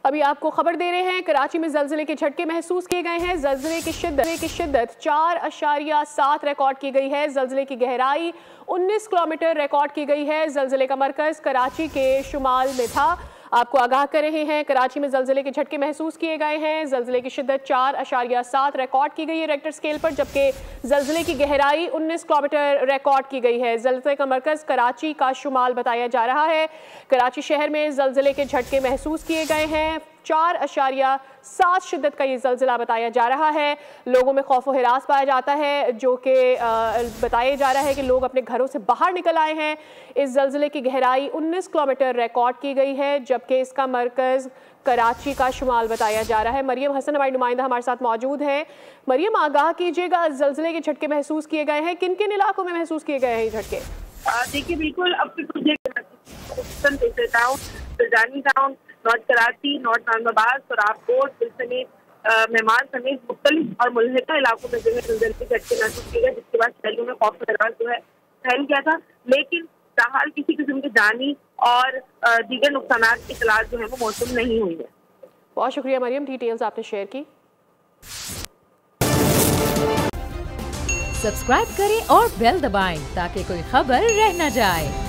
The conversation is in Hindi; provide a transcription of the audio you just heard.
अभी आपको खबर दे रहे हैं, कराची में ज़लज़ले के झटके महसूस किए गए हैं। ज़लज़ले की शिद्दत 4.7 रिकॉर्ड की गई है। ज़लज़ले की गहराई 19 किलोमीटर रिकॉर्ड की गई है। ज़लज़ले का मरकज़ कराची के शुमाल में था। आपको आगाह कर रहे हैं, कराची में ज़लज़ले के झटके महसूस किए गए हैं। ज़लज़ले की शिद्दत 4.7 रिकॉर्ड की गई है रेक्टर स्केल पर, जबकि ज़लज़ले की गहराई 19 किलोमीटर रिकॉर्ड की गई है। ज़लज़ले का मरकज़ कराची का शुमाल बताया जा रहा है। कराची शहर में ज़लज़ले के झटके महसूस किए गए हैं। 4.7 शिद्दत का ये ज़लज़ला बताया जा रहा है। लोगों में खौफ व हिरास पाया जाता है, जो कि बताया जा रहा है कि लोग अपने घरों से बाहर निकल आए हैं। इस ज़लज़ले की गहराई 19 किलोमीटर रिकॉर्ड की गई है, जबकि इसका मरकज़ कराची का शुमाल बताया जा रहा है। मरियम हसन हमारी नुमाइंदा हमारे साथ मौजूद हैं। मरियम, आगाह कीजिएगा, ज़लज़ले के झटके महसूस किए गए हैं, किन किन इलाकों में महसूस किए गए हैं ये झटके? देखिए, बिल्कुल अब town, north Karachi, north नानबाबाद, Sorabkot, समेत मेहमान समेत मुख्तलिफ और मुल्हिका इलाकों में जो है ज़लज़ले के झटके महसूस किए गए, जिसके बाद शहरियों में खौफ जो है फैल गया था। लेकिन फिलहाल किसी किस्म की जानी और दीगर नुकसान की इतला जो है वो मौसूल नहीं हुई है। बहुत शुक्रिया मरियम, डिटेल्स आपने शेयर की। सब्सक्राइब करें और बेल दबाएं ताकि कोई खबर रह न जाए।